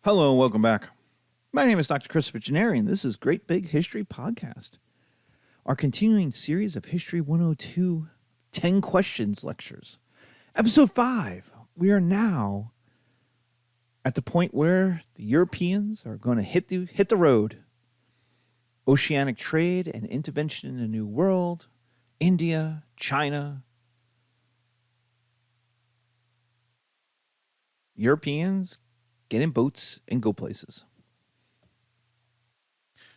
Hello and welcome back. My name is Dr. Christopher Gennari, and this is Great Big History Podcast, our continuing series of History 102 10 Questions lectures. Episode 5. We are now at the point where the Europeans are going to hit the road. Oceanic trade and intervention in the New World, India, China. Europeans get in boats and go places.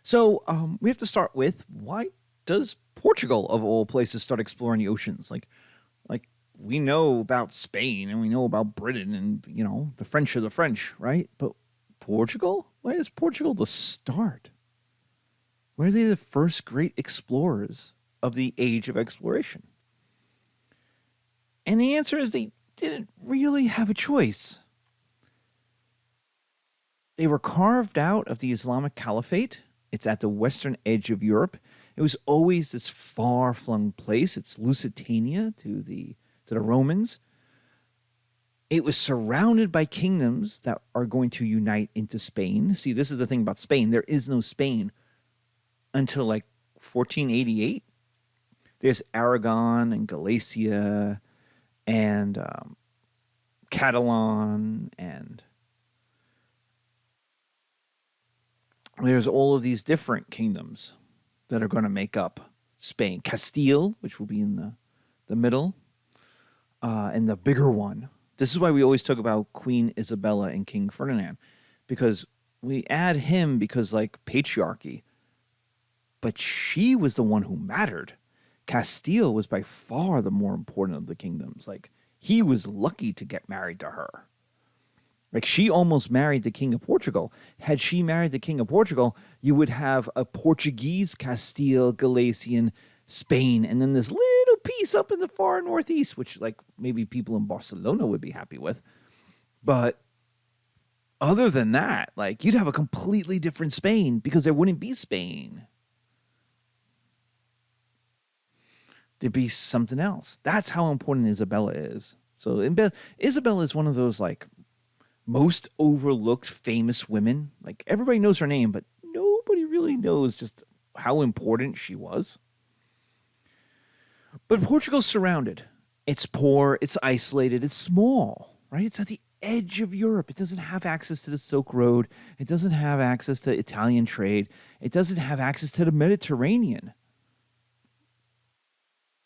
So we have to start with, why does Portugal, of all places, start exploring the oceans? Like we know about Spain and we know about Britain and, the French are the French, right? But Portugal? Why is Portugal the start? Where are they the first great explorers of the age of exploration? And the answer is they didn't really have a choice. They were carved out of the Islamic Caliphate. It's at the western edge of Europe. It was always this far-flung place. It's Lusitania to the Romans. It was surrounded by kingdoms that are going to unite into Spain. See, this is the thing about Spain. There is no Spain until 1488. There's Aragon and Galicia and Catalan, and there's all of these different kingdoms that are going to make up Spain. Castile, which will be in the middle, and the bigger one. This is why we always talk about Queen Isabella and King Ferdinand, because we add him because patriarchy. But she was the one who mattered. Castile was by far the more important of the kingdoms. He was lucky to get married to her. She almost married the King of Portugal. Had she married the King of Portugal, you would have a Portuguese Castile, Galician, Spain, and then this little piece up in the far northeast, which maybe people in Barcelona would be happy with. But other than that, you'd have a completely different Spain because there wouldn't be Spain. There'd be something else. That's how important Isabella is. So Isabella is one of those most overlooked famous women. Everybody knows her name, but nobody really knows just how important she was. But Portugal's surrounded. It's poor, it's isolated, it's small, right? It's at the edge of Europe. It doesn't have access to the Silk Road. It doesn't have access to Italian trade. It doesn't have access to the Mediterranean.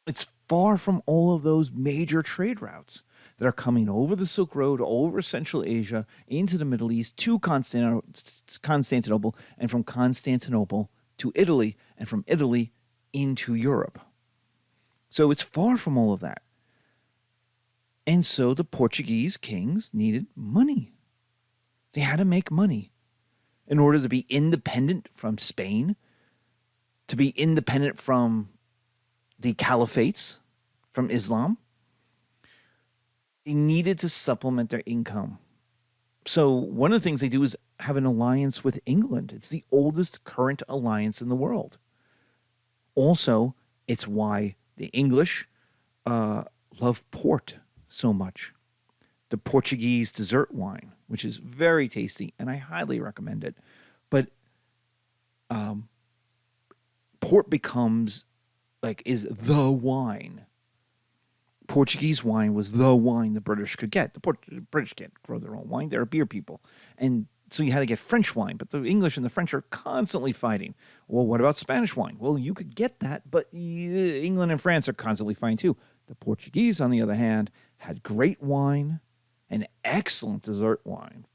It's far from all of those major trade routes that are coming over the Silk Road, over Central Asia, into the Middle East, to Constantinople, and from Constantinople to Italy, and from Italy into Europe. So it's far from all of that. And so the Portuguese kings needed money. They had to make money in order to be independent from Spain, to be independent from the caliphates, from Islam. They needed to supplement their income. So one of the things they do is have an alliance with England. It's the oldest current alliance in the world. Also, it's why the English love port so much. The Portuguese dessert wine, which is very tasty, and I highly recommend it. But port becomes is the wine. Portuguese wine was the wine the British could get. The British can't grow their own wine. They're beer people. And so you had to get French wine, but the English and the French are constantly fighting. Well, what about Spanish wine? Well, you could get that, but England and France are constantly fighting too. The Portuguese, on the other hand, had great wine and excellent dessert wine.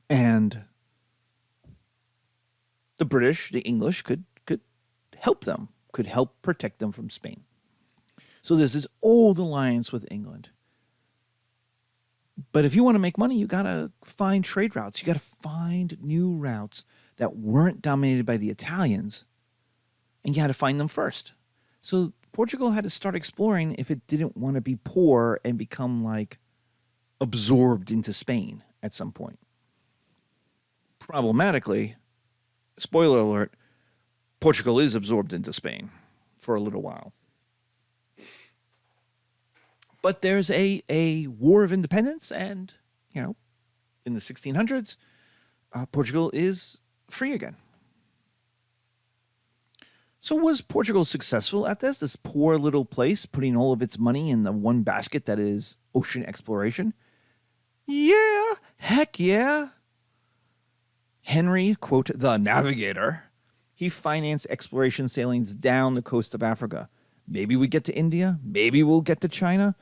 And the British, the English, could help them, could help protect them from Spain. So there's this old alliance with England. But if you want to make money, you got to find trade routes. You got to find new routes that weren't dominated by the Italians, and you had to find them first. So Portugal had to start exploring if it didn't want to be poor and become absorbed into Spain at some point. Problematically, spoiler alert, Portugal is absorbed into Spain for a little while. But there's a war of independence, and, in the 1600s, Portugal is free again. So was Portugal successful at this? This poor little place putting all of its money in the one basket that is ocean exploration? Yeah, heck yeah. Henry, quote, the navigator, he financed exploration sailings down the coast of Africa. Maybe we get to India. Maybe we'll get to China.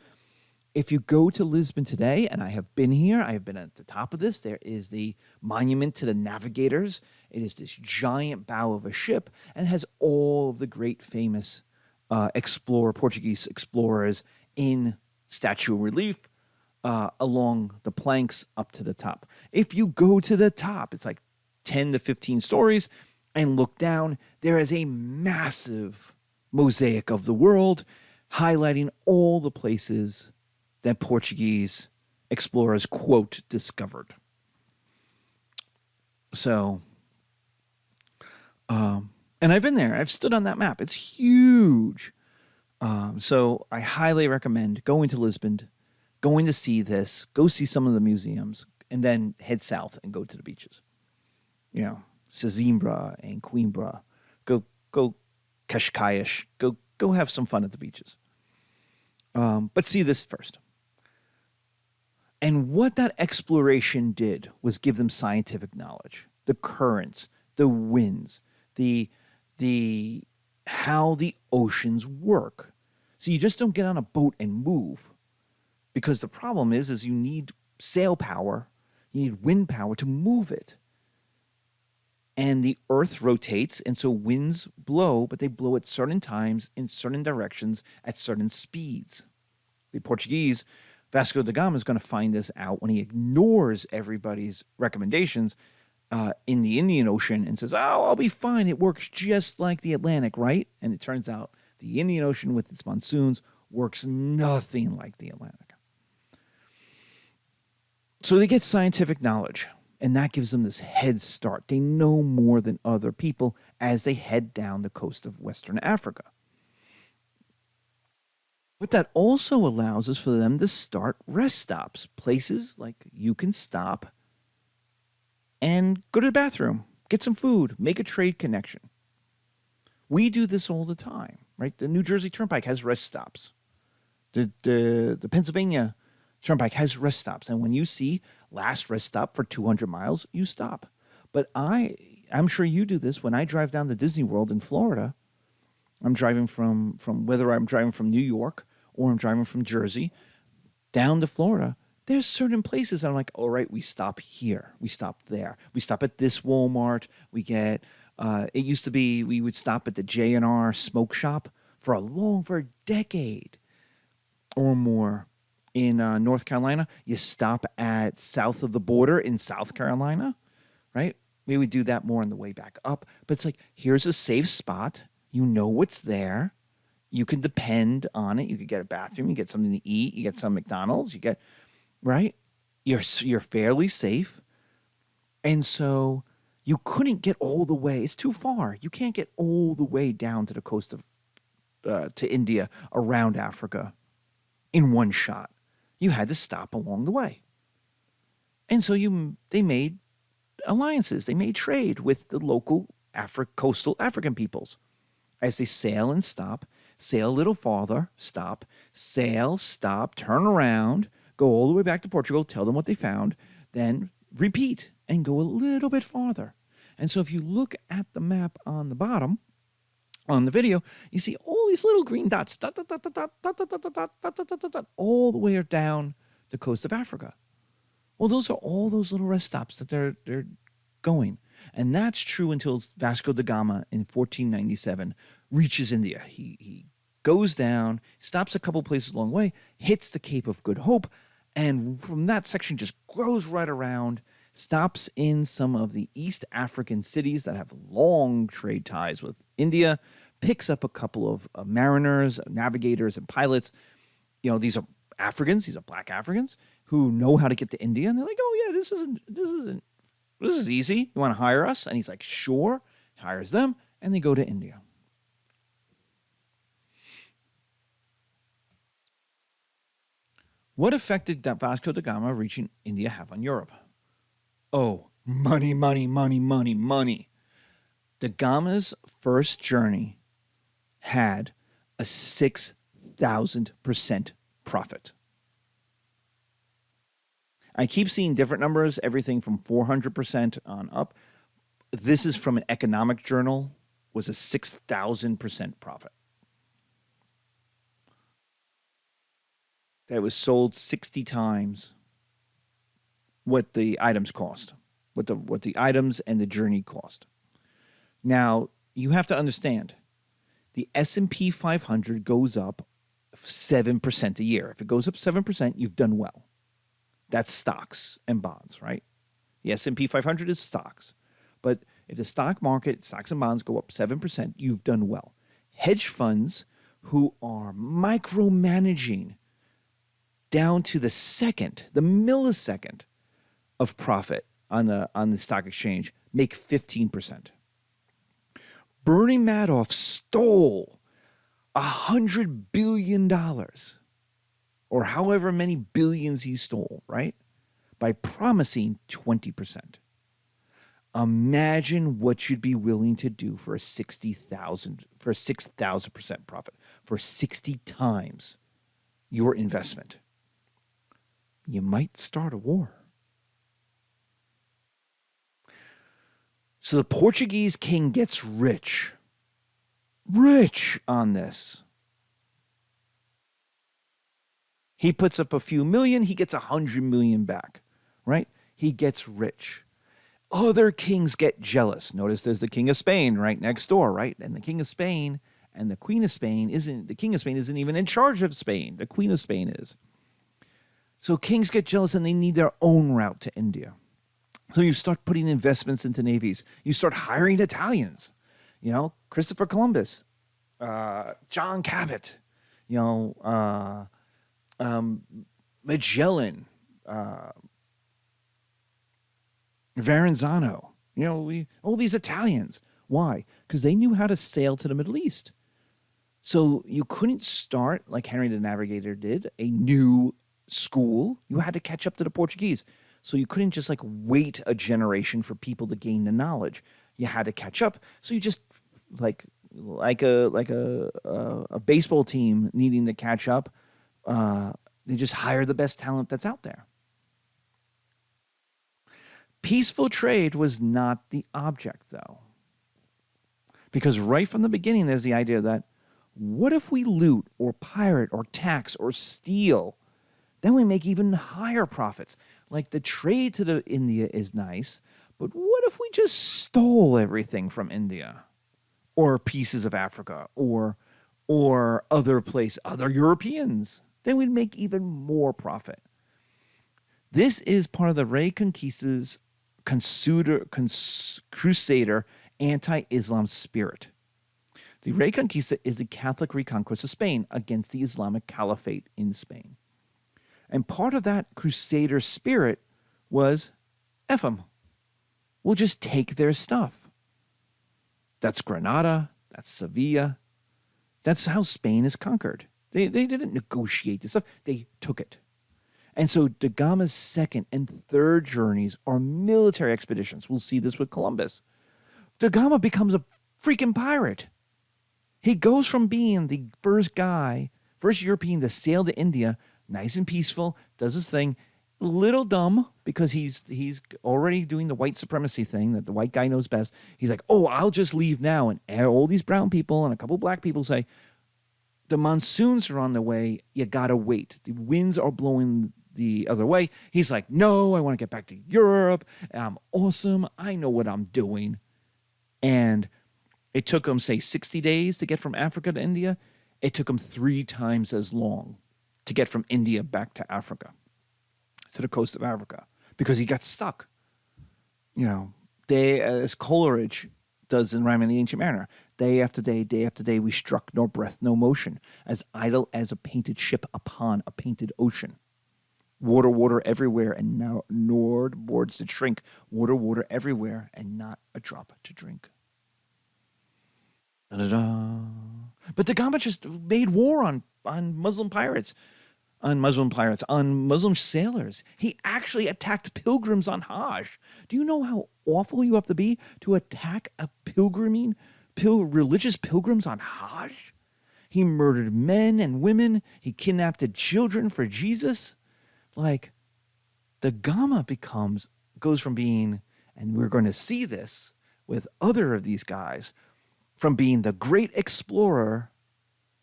If you go to Lisbon today, and I have been here, I have been at the top of this, there is the monument to the navigators. It is this giant bow of a ship and has all of the great famous Portuguese explorers in statue relief along the planks up to the top. If you go to the top, it's like 10 to 15 stories, and look down, there is a massive mosaic of the world highlighting all the places that Portuguese explorers, quote, discovered. So, and I've been there. I've stood on that map. It's huge. So I highly recommend going to Lisbon, going to see this, go see some of the museums, and then head south and go to the beaches. You know, Sesimbra and Coimbra. Go Cascais. Go have some fun at the beaches. But see this first. And what that exploration did was give them scientific knowledge, the currents, the winds, the how the oceans work. So you just don't get on a boat and move, because the problem is you need sail power, you need wind power to move it. And the earth rotates, and so winds blow, but they blow at certain times in certain directions at certain speeds. The Portuguese, Vasco da Gama, is going to find this out when he ignores everybody's recommendations in the Indian Ocean and says, oh, I'll be fine. It works just like the Atlantic, right? And it turns out the Indian Ocean with its monsoons works nothing like the Atlantic. So they get scientific knowledge, and that gives them this head start. They know more than other people as they head down the coast of Western Africa. What that also allows is for them to start rest stops, places like you can stop and go to the bathroom, get some food, make a trade connection. We do this all the time, right? The New Jersey Turnpike has rest stops. The Pennsylvania Turnpike has rest stops. And when you see last rest stop for 200 miles, you stop. But I'm sure you do this when I drive down to Disney World in Florida. I'm driving from whether I'm driving from New York or I'm driving from Jersey down to Florida, there's certain places that I'm like, all right, we stop here. We stop there. We stop at this Walmart. We get, it used to be, we would stop at the J&R smoke shop for a decade or more in North Carolina. You stop at south of the border in South Carolina, right? We would do that more on the way back up. But it's like, here's a safe spot. You know what's there. You can depend on it. You could get a bathroom. You get something to eat. You get some McDonald's. You get, right? You're fairly safe. And so you couldn't get all the way. It's too far. You can't get all the way down to the coast of, to India, around Africa in one shot. You had to stop along the way. And so they made alliances. They made trade with the local coastal African peoples. As they sail and stop, sail a little farther, stop, sail, stop, turn around, go all the way back to Portugal, tell them what they found, then repeat and go a little bit farther. And so if you look at the map on the bottom, on the video, you see all these little green dots, all the way down the coast of Africa. Well, those are all those little rest stops that they're going. And that's true until Vasco da Gama in 1497 reaches India. He goes down, stops a couple places along the way, hits the Cape of Good Hope, and from that section just grows right around, stops in some of the East African cities that have long trade ties with India, picks up a couple of mariners, navigators, and pilots. You know, these are Africans, these are black Africans who know how to get to India, and they're like, oh yeah, this is easy. You want to hire us? And he's like, sure. Hires them, and they go to India. What effect did Vasco da Gama reaching India have on Europe? Oh, money, money, money, money, money. Da Gama's first journey had a 6,000% profit. I keep seeing different numbers, everything from 400% on up. This is from an economic journal, was a 6,000% profit. That was sold 60 times what the items cost, what the items and the journey cost. Now, you have to understand, the S&P 500 goes up 7% a year. If it goes up 7%, you've done well. That's stocks and bonds, right? The S&P 500 is stocks. But if the stock market, stocks and bonds go up 7%, you've done well. Hedge funds who are micromanaging down to the second, the millisecond of profit on the stock exchange make 15%. Bernie Madoff stole $100 billion, or however many billions he stole, right? By promising 20%. Imagine what you'd be willing to do for a 6,000% profit, for 60 times your investment. You might start a war. So the Portuguese king gets rich on this. He puts up a few million, he gets 100 million back, right? He gets rich. Other kings get jealous. Notice there's the king of Spain right next door, right? And the king of Spain and the queen of Spain the king of Spain isn't even in charge of Spain. The queen of Spain is. So kings get jealous and they need their own route to India. So you start putting investments into navies. You start hiring Italians. Christopher Columbus, John Cabot, Magellan, Verrazano, all these Italians. Why? Because they knew how to sail to the Middle East. So you couldn't start, like Henry the Navigator did, a new school. You had to catch up to the Portuguese. So you couldn't just wait a generation for people to gain the knowledge. You had to catch up. So you just like a baseball team needing to catch up. They just hire the best talent that's out there. Peaceful trade was not the object, though. Because right from the beginning, there's the idea that what if we loot or pirate or tax or steal? Then we make even higher profits. Like the trade to India is nice, but what if we just stole everything from India or pieces of Africa or other Europeans? Then we'd make even more profit. This is part of the Reconquista's crusader anti-Islam spirit. The Reconquista is the Catholic reconquest of Spain against the Islamic Caliphate in Spain. And part of that crusader spirit was, F them. We'll just take their stuff. That's Granada. That's Sevilla. That's how Spain is conquered. They didn't negotiate this stuff. They took it. And so da Gama's second and third journeys are military expeditions. We'll see this with Columbus. Da Gama becomes a freaking pirate. He goes from being the first European to sail to India, nice and peaceful, does his thing, a little dumb because he's already doing the white supremacy thing that the white guy knows best. He's like, oh, I'll just leave now. And all these brown people and a couple black people say, the monsoons are on the way. You got to wait. The winds are blowing the other way. He's like, no, I want to get back to Europe. I'm awesome. I know what I'm doing. And it took him, say, 60 days to get from Africa to India. It took him 3 times as long to get from India back to Africa, to the coast of Africa, because he got stuck. As Coleridge does in Rhyme in the Ancient Mariner, day after day, we struck nor breath, no motion, as idle as a painted ship upon a painted ocean. Water, water everywhere, and now nor boards to shrink. Water, water everywhere, and not a drop to drink. Da-da-da. But da Gama just made war on Muslim pirates. on Muslim pirates, on Muslim sailors. He actually attacked pilgrims on Hajj. Do you know how awful you have to be to attack a religious pilgrims on Hajj? He murdered men and women. He kidnapped children for Jesus. Like, the Gama goes from being, and we're going to see this with other of these guys, from being the great explorer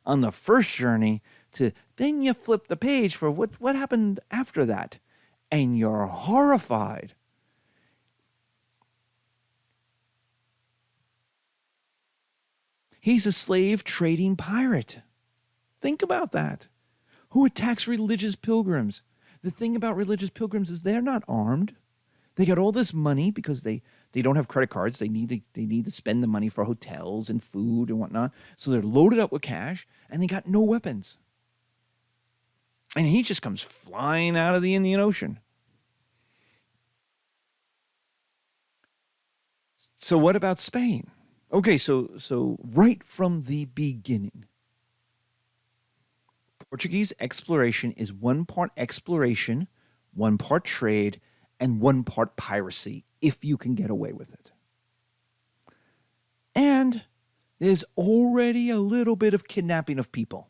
on the first journey to then you flip the page for what happened after that, and you're horrified. He's a slave trading pirate. Think about that. Who attacks religious pilgrims? The thing about religious pilgrims is they're not armed. They got all this money because they don't have credit cards. They need to spend the money for hotels and food and whatnot. So they're loaded up with cash, and they got no weapons. And he just comes flying out of the Indian Ocean. So what about Spain? Okay, so right from the beginning, Portuguese exploration is one part exploration, one part trade, and one part piracy, if you can get away with it. And there's already a little bit of kidnapping of people.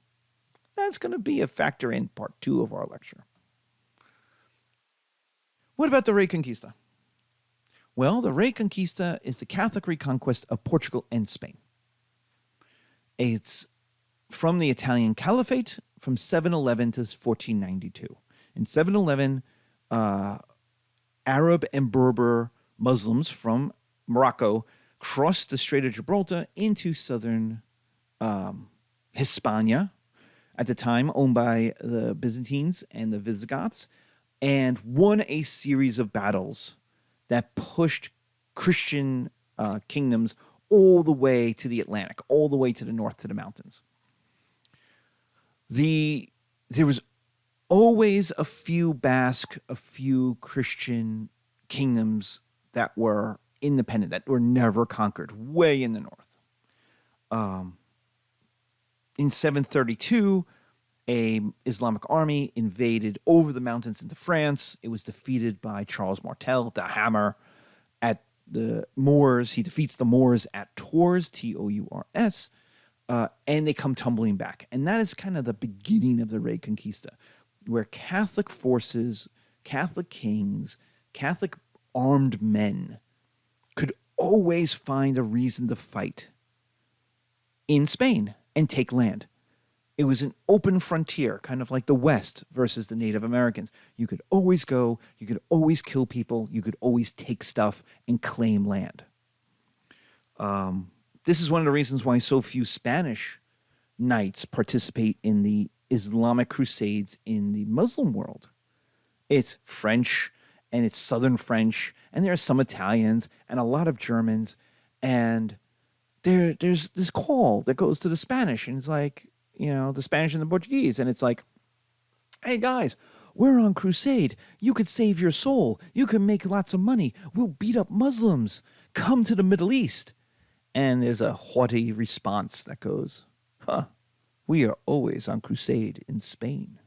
That's going to be a factor in part 2 of our lecture. What about the Reconquista? Well, the Reconquista is the Catholic reconquest of Portugal and Spain. It's from the Italian Caliphate from 711 to 1492. In 711, Arab and Berber Muslims from Morocco crossed the Strait of Gibraltar into southern Hispania, at the time owned by the Byzantines and the Visigoths, and won a series of battles that pushed Christian kingdoms all the way to the Atlantic, all the way to the north to the mountains. There was always a few Basque, a few Christian kingdoms that were independent, that were never conquered, way in the north. In 732, a Islamic army invaded over the mountains into France. It was defeated by Charles Martel, the Hammer, at the Moors. He defeats the Moors at Tours, Tours, and they come tumbling back. And that is kind of the beginning of the Reconquista, where Catholic forces, Catholic kings, Catholic armed men could always find a reason to fight in Spain and take land. It was an open frontier, kind of like the West versus the Native Americans. You could always go, you could always kill people, you could always take stuff and claim land. This is one of the reasons why so few Spanish knights participate in the Islamic Crusades in the Muslim world. It's French, and it's Southern French, and there are some Italians, and a lot of Germans, and there's this call that goes to the Spanish, and it's like, the Spanish and the Portuguese. And it's like, hey, guys, we're on crusade. You could save your soul. You can make lots of money. We'll beat up Muslims. Come to the Middle East. And there's a haughty response that goes, we are always on crusade in Spain.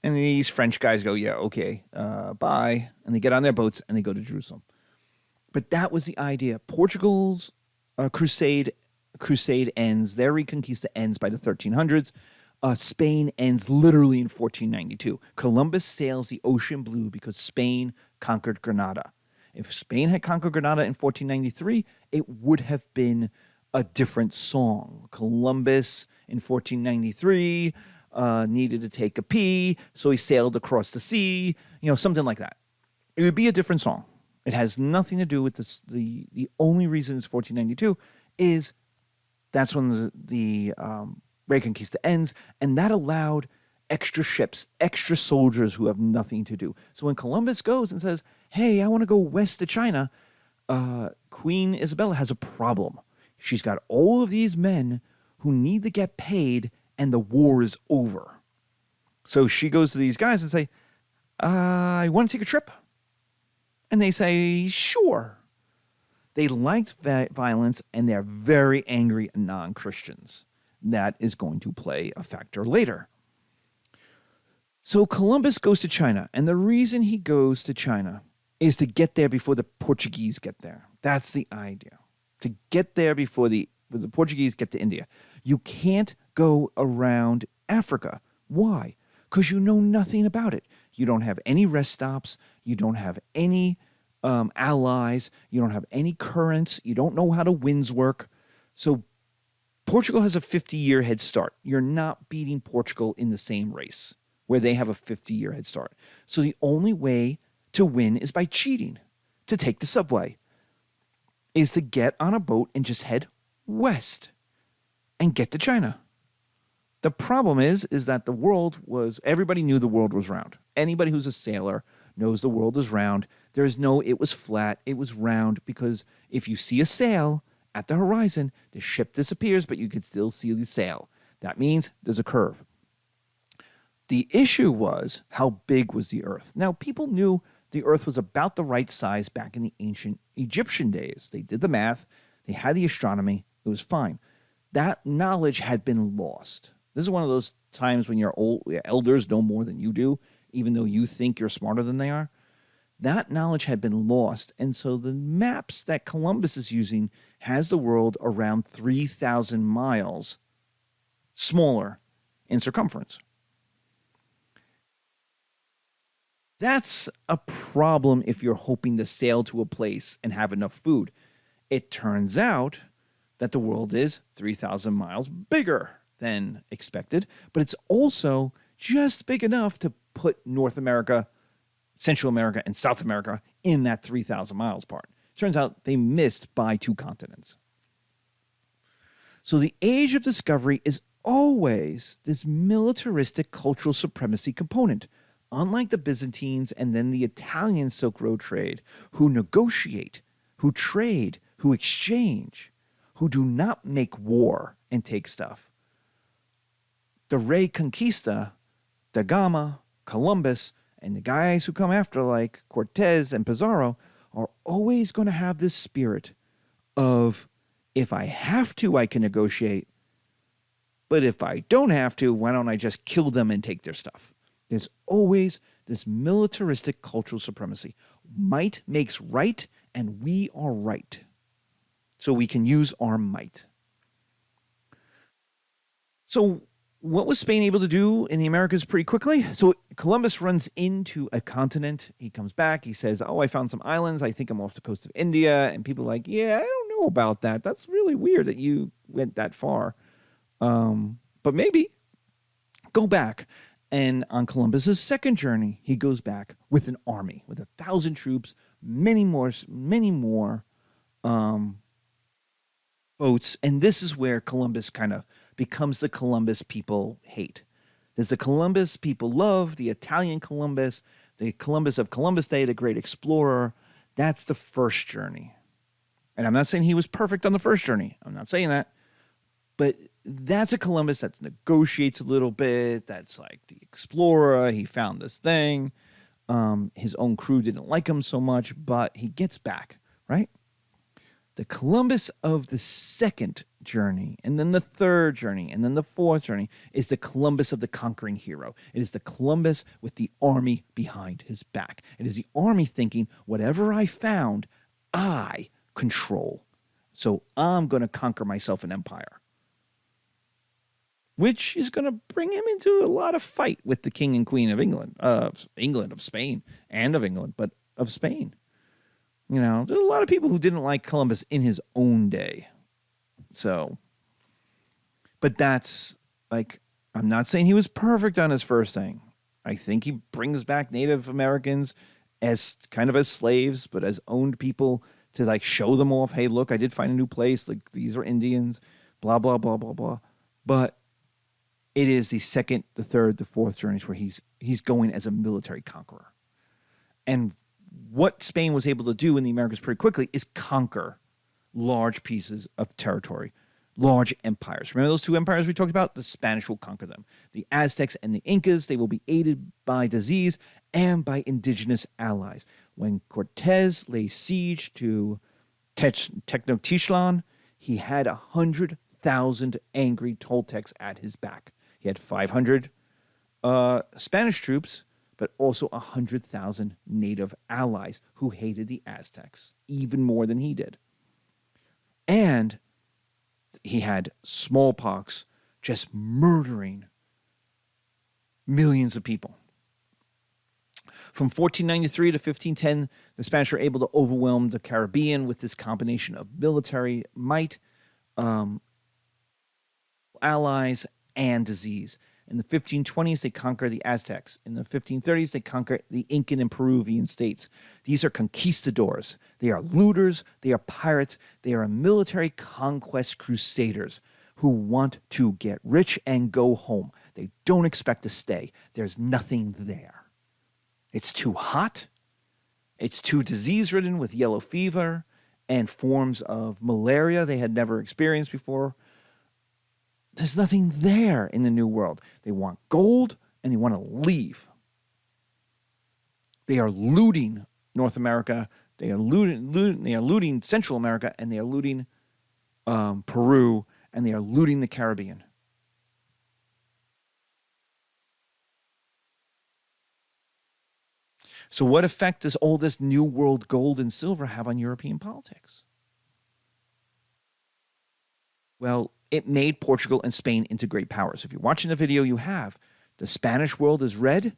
And these French guys go, yeah, okay, bye. And they get on their boats and they go to Jerusalem. But that was the idea. Portugal's crusade ends, their Reconquista ends by the 1300s. Spain ends literally in 1492. Columbus sails the ocean blue because Spain conquered Granada. If Spain had conquered Granada in 1493, it would have been a different song. Columbus in 1493 needed to take a pee, so he sailed across the sea, something like that. It would be a different song. It has nothing to do with this. The only reason it's 1492 is that's when the Reconquista ends, and that allowed extra ships, extra soldiers who have nothing to do. So when Columbus goes and says, hey, I want to go west to China, Queen Isabella has a problem. She's got all of these men who need to get paid, and the war is over. So she goes to these guys and say, I want to take a trip. And they say, sure. They liked violence, and they're very angry non-Christians. That is going to play a factor later. So Columbus goes to China, and the reason he goes to China is to get there before the Portuguese get there. That's the idea. To get there before the Portuguese get to India. You can't go around Africa. Why? Because you know nothing about it. You don't have any rest stops. You don't have any allies. You don't have any currents. You don't know how the winds work. So Portugal has a 50-year head start. You're not beating Portugal in the same race where they have a 50-year head start. So the only way to win is by cheating. To take the subway is to get on a boat and just head west and get to China. The problem is that everybody knew the world was round. Anybody who's a sailor knows the world is round. There is no, it was flat, it was round, because if you see a sail at the horizon, the ship disappears, but you can still see the sail. That means there's a curve. The issue was, how big was the Earth? Now, people knew the Earth was about the right size back in the ancient Egyptian days. They did the math, they had the astronomy, it was fine. That knowledge had been lost. This is one of those times when your elders know more than you do, even though you think you're smarter than they are. That knowledge had been lost, and so the maps that Columbus is using has the world around 3,000 miles smaller in circumference. That's a problem if you're hoping to sail to a place and have enough food. It turns out that the world is 3,000 miles bigger than expected, but it's also just big enough to put North America, Central America, and South America in that 3,000 miles part. Turns out they missed by 2 continents. So the age of discovery is always this militaristic cultural supremacy component. Unlike the Byzantines and then the Italian Silk Road trade, who negotiate, who trade, who exchange, who do not make war and take stuff. The Reconquista, da Gama, Columbus, and the guys who come after like Cortez and Pizarro are always going to have this spirit of, if I have to, I can negotiate, but if I don't have to, why don't I just kill them and take their stuff? There's always this militaristic cultural supremacy. Might makes right, and we are right. So we can use our might. So what was Spain able to do in the Americas pretty quickly? So Columbus runs into a continent. He comes back. He says, I found some islands. I think I'm off the coast of India. And people are like, yeah, I don't know about that. That's really weird that you went that far. But maybe go back. And on Columbus's second journey, he goes back with an army, with 1,000 troops, many more boats. And this is where Columbus kind of becomes the Columbus people hate. There's the Columbus people love, the Italian Columbus, the Columbus of Columbus Day, the great explorer. That's the first journey. And I'm not saying he was perfect on the first journey. I'm not saying that. But that's a Columbus that negotiates a little bit. That's like the explorer. He found this thing. His own crew didn't like him so much, but he gets back, right? The Columbus of the second journey, and then the third journey, and then the fourth journey is the Columbus of the conquering hero. It is the Columbus with the army behind his back. It is the army thinking, whatever I found, I control. So I'm going to conquer myself an empire. Which is going to bring him into a lot of fight with the king and queen of England, of Spain, and of England, but of Spain. You know, there's a lot of people who didn't like Columbus in his own day. So, but that's like, I'm not saying he was perfect on his first thing. I think he brings back Native Americans as kind of as slaves, but as owned people to like show them off. Hey, look, I did find a new place. Like, these are Indians, blah, blah, blah, blah, blah. But it is the second, the third, the fourth journeys where he's going as a military conqueror. And what Spain was able to do in the Americas pretty quickly is conquer large pieces of territory, large empires. Remember those 2 empires we talked about? The Spanish will conquer them. The Aztecs and the Incas, they will be aided by disease and by indigenous allies. When Cortez lays siege to Tenochtitlan, he had 100,000 angry Toltecs at his back. He had 500 Spanish troops, but also 100,000 native allies who hated the Aztecs even more than he did. And he had smallpox just murdering millions of people. From 1493 to 1510, the Spanish were able to overwhelm the Caribbean with this combination of military might, allies, and disease. In the 1520s, they conquer the Aztecs. In the 1530s, they conquer the Incan and Peruvian states. These are conquistadors. They are looters. They are pirates. They are military conquest crusaders who want to get rich and go home. They don't expect to stay. There's nothing there. It's too hot. It's too disease-ridden with yellow fever and forms of malaria they had never experienced before. There's nothing there in the New World. They want gold and they want to leave. They are looting North America. They are looting Central America, and they are looting Peru, and they are looting the Caribbean. So what effect does all this New World gold and silver have on European politics? Well, it made Portugal and Spain into great powers. If you're watching the video, you have the Spanish world is red,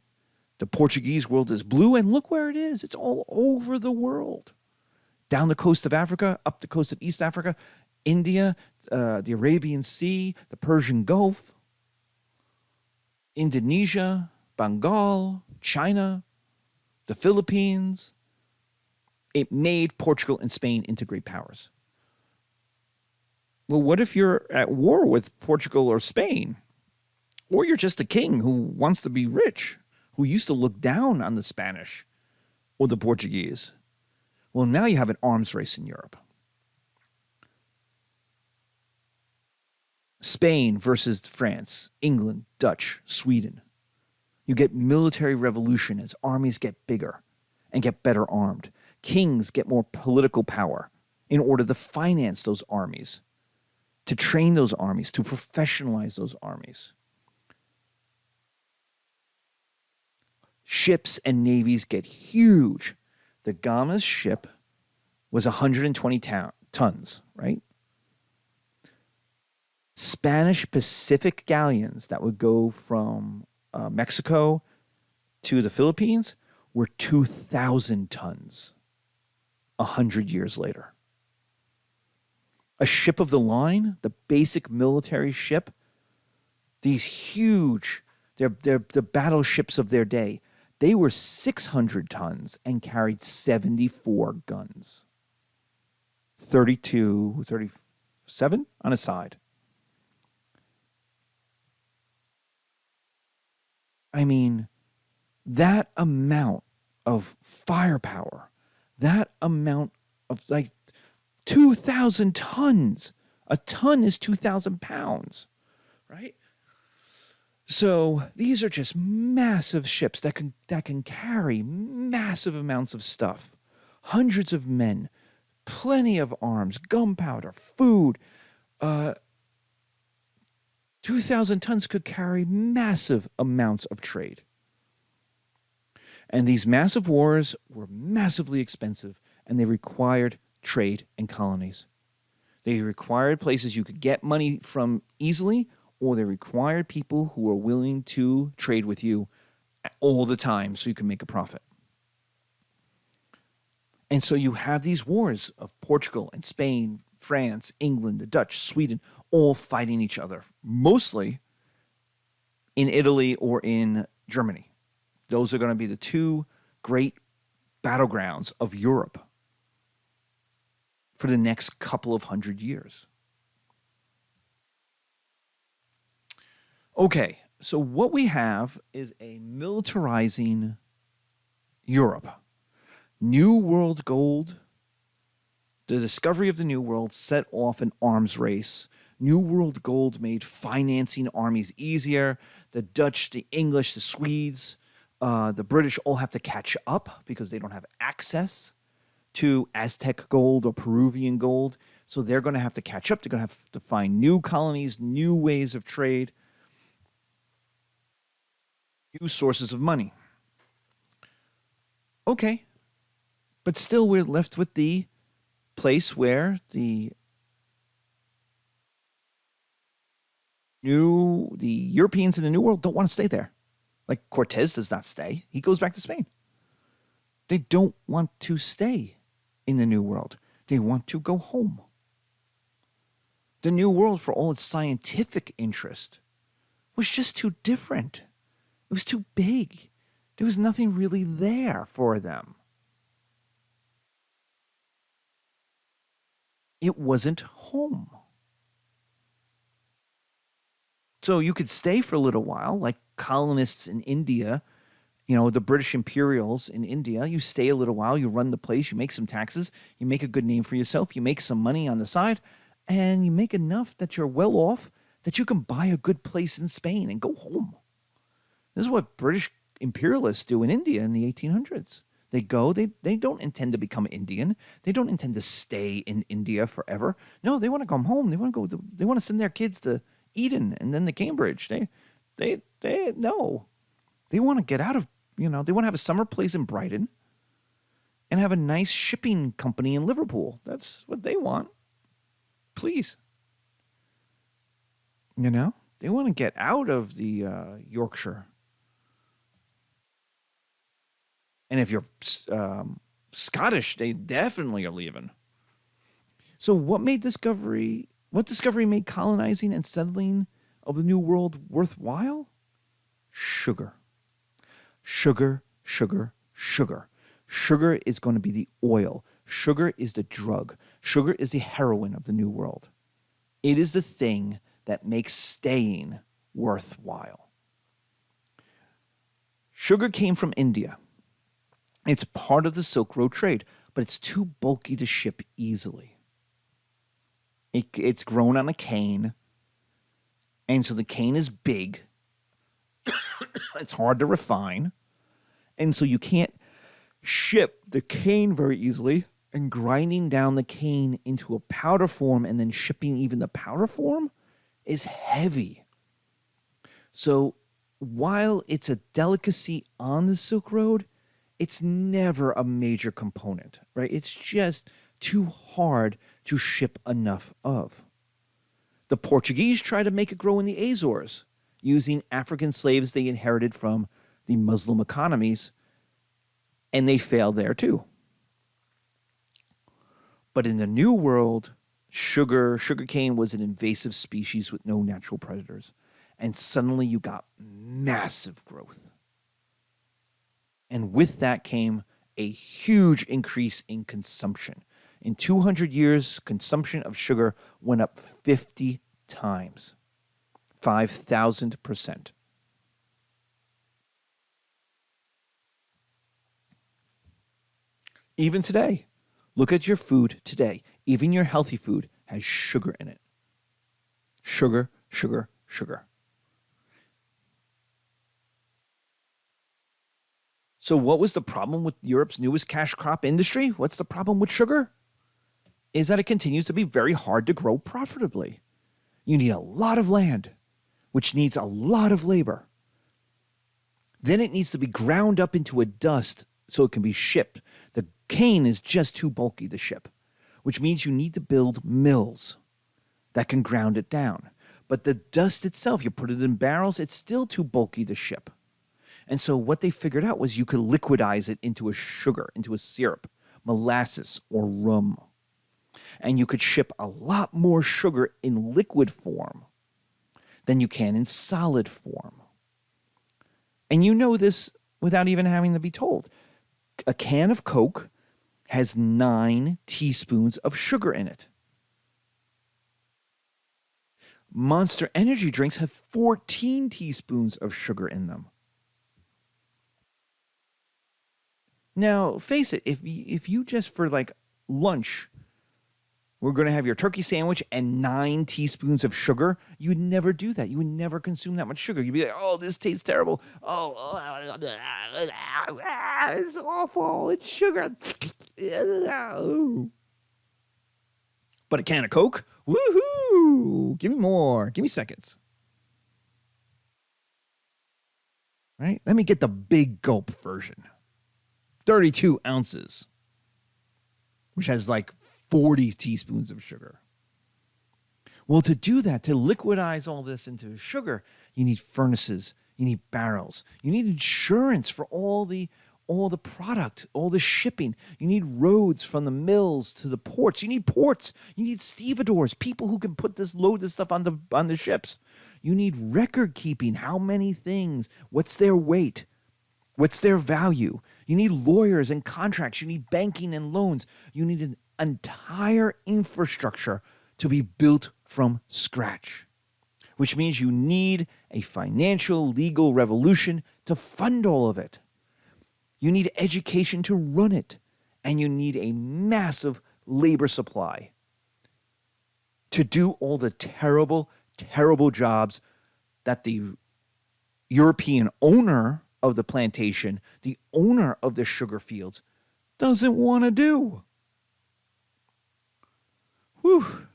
the Portuguese world is blue, and look where it is. It's all over the world. Down the coast of Africa, up the coast of East Africa, India, the Arabian Sea, the Persian Gulf, Indonesia, Bengal, China, the Philippines. It made Portugal and Spain into great powers. Well, what if you're at war with Portugal or Spain? Or you're just a king who wants to be rich, who used to look down on the Spanish or the Portuguese? Well, now you have an arms race in Europe. Spain versus France, England, Dutch, Sweden. You get military revolution as armies get bigger and get better armed. Kings get more political power in order to finance those armies, to train those armies, to professionalize those armies. Ships and navies get huge. The Gama's ship was 120 tons, right? Spanish Pacific galleons that would go from Mexico to the Philippines were 2,000 tons 100 years later. A ship of the line, the basic military ship, these huge, they're the battleships of their day. They were 600 tons and carried 74 guns. 32, 37 on a side. I mean, that amount of firepower, that amount of 2,000 tons. A ton is 2,000 pounds, right? So these are just massive ships that can carry massive amounts of stuff. Hundreds of men, plenty of arms, gunpowder, food. 2,000 tons could carry massive amounts of trade. And these massive wars were massively expensive, and they required trade and colonies. They required places you could get money from easily, or they required people who were willing to trade with you all the time so you can make a profit. And so you have these wars of Portugal and Spain, France, England, the Dutch, Sweden, all fighting each other, mostly in Italy or in Germany. Those are going to be the two great battlegrounds of Europe for the next couple of 100 years. Okay, so what we have is a militarizing Europe. New World gold, the discovery of the New World set off an arms race. New World gold made financing armies easier. The Dutch, the English, the Swedes, the British all have to catch up because they don't have access to Aztec gold or Peruvian gold. So they're going to have to catch up. They're going to have to find new colonies, new ways of trade. new sources of money. Okay, but still we're left with the place where the Europeans in the New World don't want to stay there. Like Cortez does not stay. He goes back to Spain. They don't want to stay in the New World. They want to go home. The New World, for all its scientific interest, was just too different. It was too big. There was nothing really there for them. It wasn't home. So you could stay for a little while, like colonists in India, the British Imperials in India. You stay a little while, you run the place, you make some taxes, you make a good name for yourself, you make some money on the side, and you make enough that you're well off that you can buy a good place in Spain and go home. This is what British imperialists do in India in the 1800s. They go, they don't intend to become Indian. They don't intend to stay in India forever. No, they want to come home. They want to go. They want to send their kids to Eden and then to Cambridge. They no. They want to get out of, they want to have a summer place in Brighton and have a nice shipping company in Liverpool. That's what they want. Please. They want to get out of the Yorkshire. And if you're Scottish, they definitely are leaving. So what discovery made colonizing and settling of the New World worthwhile? Sugar. Sugar, sugar, sugar. Sugar is going to be the oil. Sugar is the drug. Sugar is the heroin of the New World. It is the thing that makes staying worthwhile. Sugar came from India. It's part of the Silk Road trade, but it's too bulky to ship easily. It's grown on a cane, and so the cane is big. It's hard to refine, and so you can't ship the cane very easily, and grinding down the cane into a powder form and then shipping even the powder form is heavy. So while it's a delicacy on the Silk Road, it's never a major component, right? It's just too hard to ship enough of. The Portuguese tried to make it grow in the Azores using African slaves they inherited from the Muslim economies, and they failed there too. But in the New World, sugarcane was an invasive species with no natural predators, and suddenly you got massive growth. And with that came a huge increase in consumption. In 200 years, consumption of sugar went up 50 times, 5,000%. Even today, look at your food today. Even your healthy food has sugar in it. Sugar, sugar, sugar. So what was the problem with Europe's newest cash crop industry? What's the problem with sugar? Is that it continues to be very hard to grow profitably. You need a lot of land, which needs a lot of labor. Then it needs to be ground up into a dust so it can be shipped. The cane is just too bulky to ship, which means you need to build mills that can ground it down. But the dust itself, you put it in barrels, it's still too bulky to ship. And so what they figured out was you could liquidize it into a sugar, into a syrup, molasses, or rum. And you could ship a lot more sugar in liquid form than you can in solid form. And you know this without even having to be told. A can of Coke has 9 teaspoons of sugar in it. Monster energy drinks have 14 teaspoons of sugar in them. Now, face it, if you just for like lunch, we're going to have your turkey sandwich and 9 teaspoons of sugar, you would never do that. You would never consume that much sugar. You'd be like, oh, this tastes terrible. Oh, it's awful. It's sugar. But a can of Coke? Woohoo! Give me more. Give me seconds. right? Let me get the big gulp version. 32 ounces, which has like 40 teaspoons of sugar. Well, to do that, to liquidize all this into sugar, you need furnaces, you need barrels, you need insurance for all the product, all the shipping. You need roads from the mills to the ports. You need ports. You need stevedores, people who can load this stuff on the ships. You need record keeping. How many things? What's their weight? What's their value? You need lawyers and contracts. You need banking and loans. You need an entire infrastructure to be built from scratch, which means you need a financial, legal revolution to fund all of it. You need education to run it, and you need a massive labor supply to do all the terrible, terrible jobs that the European owner of the plantation, the owner of the sugar fields, doesn't want to do. Whew.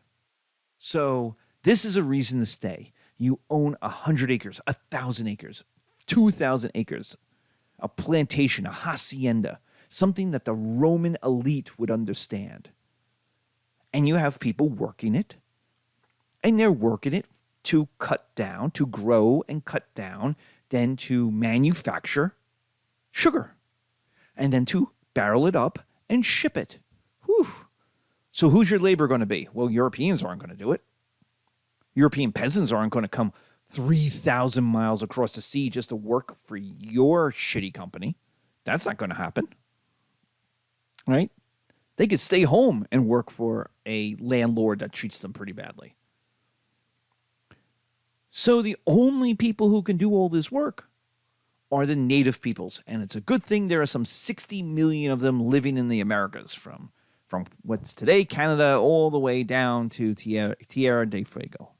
So this is a reason to stay. You own 100 acres, 1,000 acres, 2,000 acres, a plantation, a hacienda, something that the Roman elite would understand. And you have people working it, and they're working it to cut down, to grow and cut down, then to manufacture sugar, and then to barrel it up and ship it. Whew. So who's your labor going to be? Well, Europeans aren't going to do it. European peasants aren't going to come 3,000 miles across the sea just to work for your shitty company. That's not going to happen. Right? They could stay home and work for a landlord that treats them pretty badly. So the only people who can do all this work are the native peoples. And it's a good thing there are some 60 million of them living in the Americas, from what's today Canada all the way down to Tierra del Fuego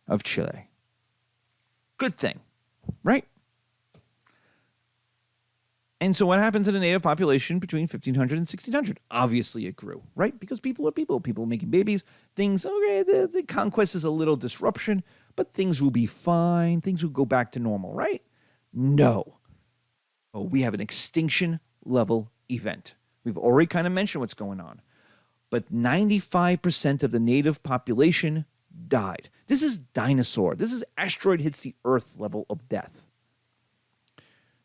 of Chile. Good thing, right? And so what happens in a native population between 1500 and 1600? Obviously it grew, right? Because people are people. People making babies. Things, okay, the conquest is a little disruption, but things will be fine. Things will go back to normal, right? No. Oh, we have an extinction level event. We've already kind of mentioned what's going on. But 95% of the native population died. This is dinosaur. This is asteroid hits the Earth level of death.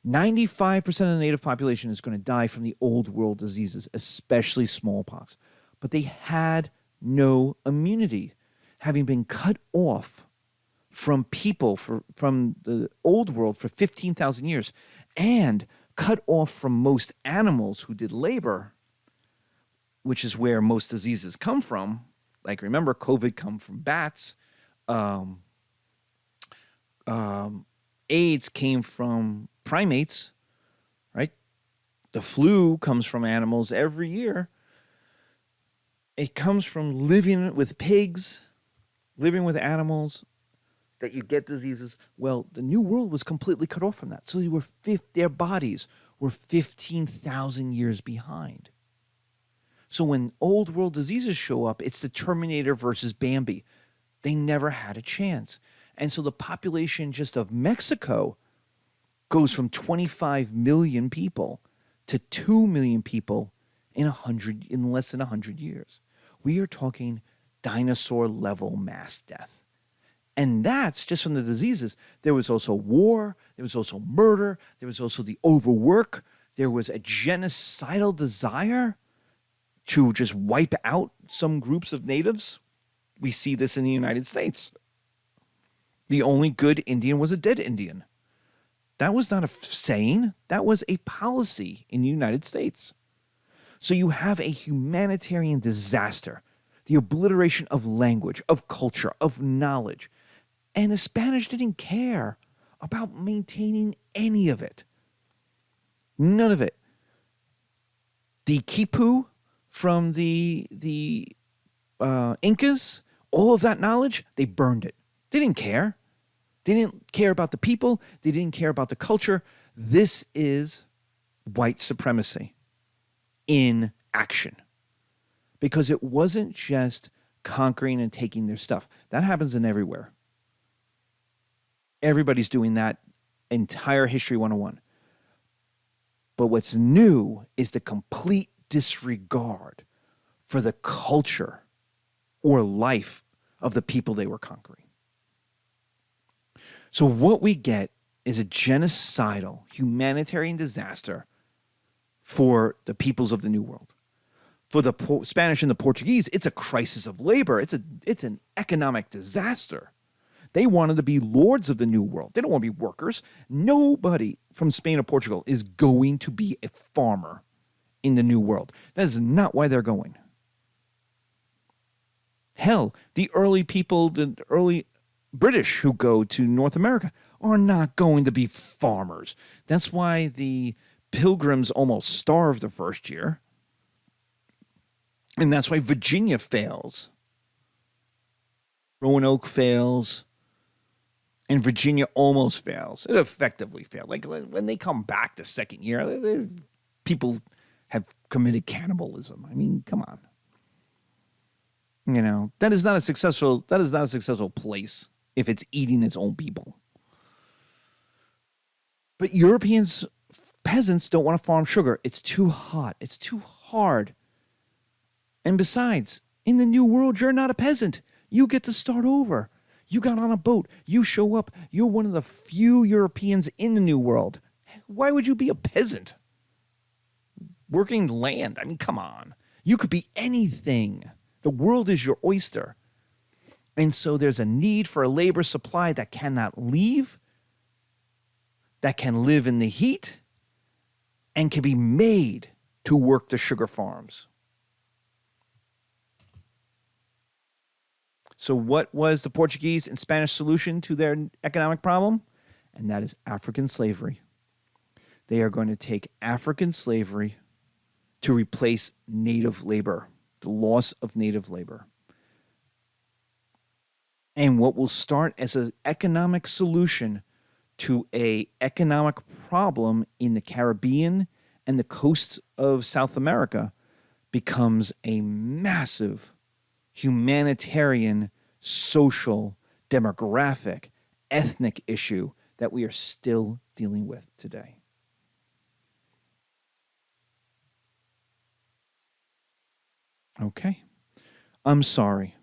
95% of the native population is going to die from the old world diseases, especially smallpox. But they had no immunity, having been cut off from people from the old world for 15,000 years, and cut off from most animals who did labor, which is where most diseases come from. Like, remember, COVID come from bats. AIDS came from primates, right? The flu comes from animals every year. It comes from living with pigs, living with animals, that you get diseases. Well, the New World was completely cut off from that. So their bodies were 15,000 years behind. So when old world diseases show up, it's the Terminator versus Bambi. They never had a chance. And so the population just of Mexico goes from 25 million people to 2 million people in less than 100 years. We are talking dinosaur level mass death. And that's just from the diseases. There was also war. There was also murder. There was also the overwork. There was a genocidal desire to just wipe out some groups of natives. We see this in the United States. The only good Indian was a dead Indian. That was not a saying. That was a policy in the United States. So you have a humanitarian disaster, the obliteration of language, of culture, of knowledge. And the Spanish didn't care about maintaining any of it. None of it. The quipu from the Incas, all of that knowledge, they burned it. They didn't care. They didn't care about the people. They didn't care about the culture. This is white supremacy in action. Because it wasn't just conquering and taking their stuff. That happens in everywhere. Everybody's doing that entire History 101. But what's new is the complete disregard for the culture or life of the people they were conquering. So what we get is a genocidal humanitarian disaster for the peoples of the New World. For the Spanish and the Portuguese, it's a crisis of labor. It's an economic disaster. They wanted to be lords of the New World. They don't want to be workers. Nobody from Spain or Portugal is going to be a farmer in the New World. That is not why they're going. Hell, the early British who go to North America are not going to be farmers. That's why the Pilgrims almost starved the first year. And that's why Virginia fails. Roanoke fails. And Virginia almost fails. It effectively failed. Like when they come back the second year, people have committed cannibalism. I mean, come on. You know, that is not a successful place if it's eating its own people. But Europeans, peasants don't want to farm sugar. It's too hot. It's too hard. And besides, in the New World, you're not a peasant. You get to start over. You got on a boat. You show up. You're one of the few Europeans in the New World. Why would you be a peasant? Working land. I mean, come on. You could be anything. The world is your oyster. And so there's a need for a labor supply that cannot leave, that can live in the heat, and can be made to work the sugar farms. So what was the Portuguese and Spanish solution to their economic problem? And that is African slavery. They are going to take African slavery to replace native labor, the loss of native labor. And what will start as an economic solution to an economic problem in the Caribbean and the coasts of South America becomes a massive humanitarian, social, demographic, ethnic issue that we are still dealing with today. Okay. I'm sorry.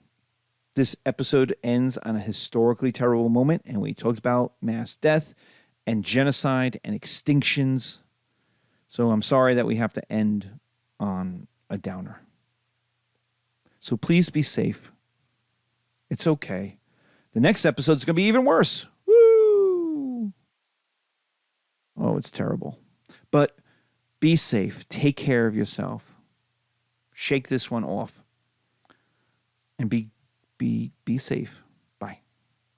This episode ends on a historically terrible moment, and we talked about mass death and genocide and extinctions. So I'm sorry that we have to end on a downer. So please be safe. It's okay. The next episode is going to be even worse. Woo! Oh, it's terrible. But be safe. Take care of yourself. Shake this one off. And be safe.